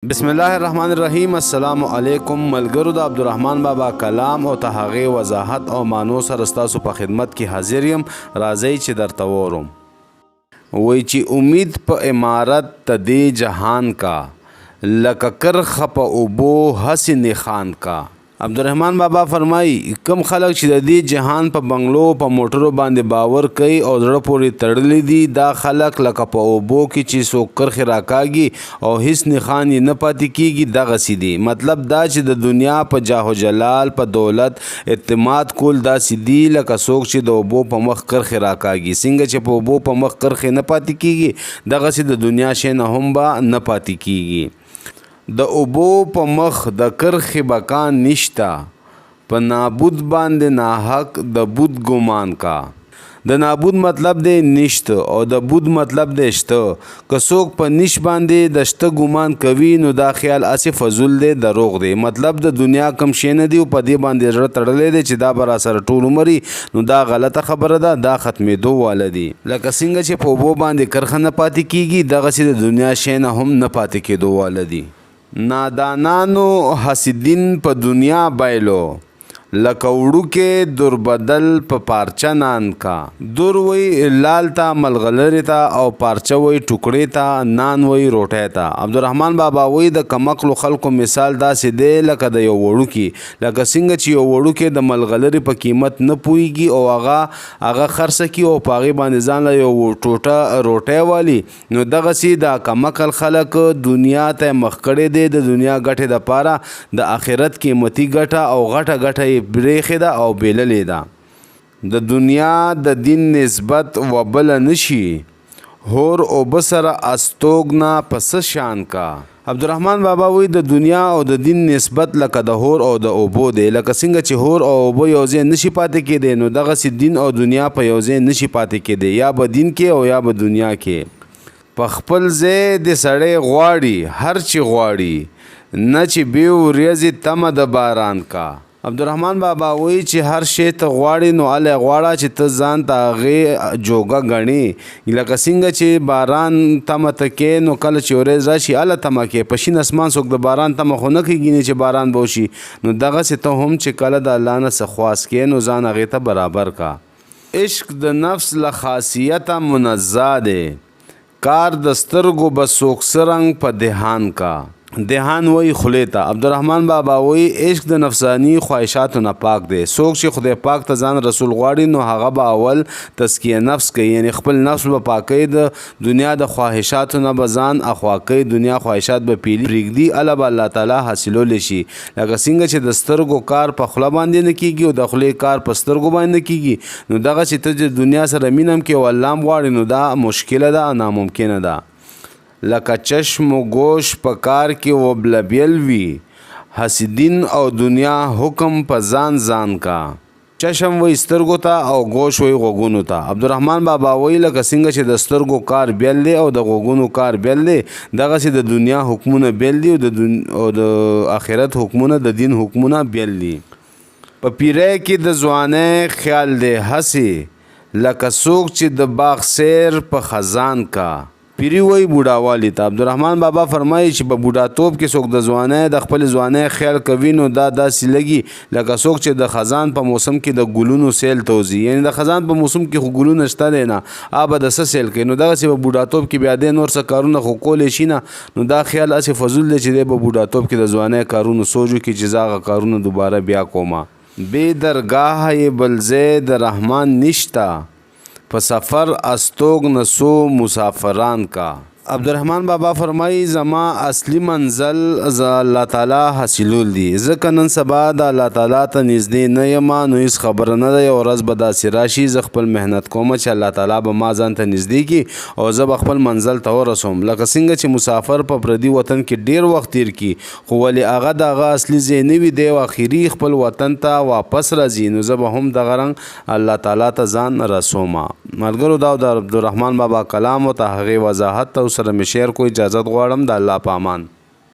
بسم الله الرحمن الرحیم. السلام علیکم ملګرو. د عبدالرحمن بابا کلام او ته هغې وضاحت او معنو سره ستاسو په خدمت کې حاضر یم. راځئ چې درته وورم. وایي چې امید په عمارت د دې جهان کا، لکه کرخه په اوبو هسې نښان کا. عبدالرحمن بابا فرمایي کم خلک چې د دې جهان په بنگلو په موټرو باندې باور کوي او زړه پورې تړلی دي، دا خلک لکه په اوبو کې چې څوک کرښې راکاږي او هیڅ نښان یې نه پاتې کیږي دغسې دي. مطلب دا چې د دنیا په جاه و جلال په دولت اعتماد کول داسې دي لکه څوک چې د اوبو په مخ کرښې راکاږي. څنګه چې په اوبو په مخ کرښې نه پاتې کیږي، دغسې د دنیا شی نه هم به نه پاتې کیږي. د اوبو په مخ د کرښې بقا نشته، په نابود باندې ناحق د بود ګمان کا. د نابود مطلب دی نشته او د بود مطلب دی شته. که څوک په نش باندې د شته ګمان کوي نو دا خیال اسې فضول دی، دروغ دی. مطلب د دنیا کم شی نه دی او په دې باندې زړه تړلی دی چې دا به راسره ټول عمر نو دا غلطه خبره ده، دا ختمېدو واله دي. لکه څنګه چې په اوبو باندې کرښه نه پاتې کیږي، دغسې د دنیا شی نه هم نه پاتې کېدو واله دي. نادانانو حسدین په دنیا بایلو، لکه وړوکې در بدل په پارچه نان کا. در وی لال ته ملغلرې ته او پارچه وی ټوکړې ته، نان وی روټۍ ته. عبدالرحمن بابا وی د کمقلو خلکو مثال داسې دی لکه د یو وړوکي، لکه څنګه چې یو وړوکې د ملغلرې په قیمت نه پوهیږي او هغه خرڅه کي او په هغې باندې ځان له یو ټوټه روټۍ والي، نو دغسې د کمقل خلک دنیا ته مخ کړی دی د دنیا ګټې دپاره، د آخرت قیمتي ګټه او غټه ګټه بریخې ده او بیللې ده. د دنیا د دین نسبت و بله نشي، هور او بسره استوګنا پس شان کا. عبدالرحمن بابا وی د دنیا او د دین نسبت لکه د هور او د اوبو دی. لکه څنګه چې هور او اوبو یو ځای نشي پاتې کېدی، نو دغسې دین او دنیا په یو ځای نشي پاتې کېدی، یا به دین کې او یا به دنیا کې. په خپل ځای د سړی غواړي هر چې غواړي، نه چې بې ورځې تمه د باران کا. عبدالرحمن بابا وی چې هر شی ته غواړي نو هلی غواړه چې ته ځان ته هغې جوګه ګڼې. لکه څنګه چې باران تمه ته کې، نو کله چې ورځ راشي هله تمه کې. په شین اسمان څوک د باران تمه خو نه کېږي چې باران به وشي، نو دغسې ته هم چې کله د الله نه څه خواست کې نو ځان هغې ته برابر کا. عشق د نفس له خاصیته منزه دی، کار د سترګو به څوک څرنګ په دهان کا. دهان وی خلی ته. عبدالرحمن بابا وی عشق د نفسانی خواهشاتو نه پاک دی. څوک چې خدای پاک ته ځان رسول غواړي نو هغه به اول تزکیه نفس کوي، یعنی خپل نفس به پاکوي، د دنیا د خواهشاتو نه به ځان اخوا کوي، دنیا خواهشات به پرېږدي، هله به الله تعالی حاصلولی شي. لکه څنګه چې د سترګو کار په خوله باندې نه کېږي او د خولې کار په سترګو باندې نه کېږي، نو دغسې ته د دنیا سره مینه هم کې او الله هم غواړي، نو دا مشکله ده، ناممکنه ده. لکه چشم و گوش په کار کې وبلبیل وي، حسدین او دنیا حکم په ځان ځان کا. چشم وی سترګو ته او گوش وی غوږونو ته. عبدالرحمن بابا وی لکه څنګه چې د سترګو کار بیل دی او د غوږونو کار بیل دی، دغسې د دنیا حکمونه بیل دي او د آخرت حکمونه د دین حکمونه بیل دي. په پیری کې د ځوانۍ خیال دی هسې، لکه څوک چې د باغ سیر په خزان کا. پیری وی بوډاوالی ته. عبدالرحمن بابا فرمایي چې په بوډاتوب کې څوک د ځوانۍ د خپل ځوانۍ خیال کوي نو دا داسې لګي لکه څوک چې د خزان په موسم کې د ګلونو سیل ته وځي، یعنی د خزان په موسم کې خو ګلونه شته دی نه، به د څه سیل کوي، نو دغسې په بوډاتوب کې بیا دی نور څه کارونه خو کولی شي نه، نو دا خیال هسې فضول دی چې دی په بوډاتوب کې د ځوانۍ کارونو سوچ وکړي چې زه هغه کارونه دوباره بیا کومه. بې درګاه یې بل ځای د رحمان نشته، په سفر استوګ نسو مسافران کا. عبدالرحمن بابا فرمایي زما اصلي منزل الله تعالی حاصلول دي، ځکه نن سبا د الله تعالی ته نږدې نه یم، نو هېڅ خبره نه ده. یوه ورځ به داسې راشي زه خپل محنت کوم چې الله تعالی به ما ځان ته نږدې کړي او زه به خپل منزل ته ورسوم. لکه څنګه چې مسافر په پردي وطن کې ډیر وخت تیر کړي، خو ولې هغه د هغه اصلي ځای نه وي، دی اخري خپل وطن ته واپس راځي، نو زه به هم دغه رنګ الله تعالی ته ځان رسوم. ملګرو دا د عبدالرحمن بابا کلام او ته هغې وضاحت ته سره مې شیر کو. اجازت غواړم. د الله په امان.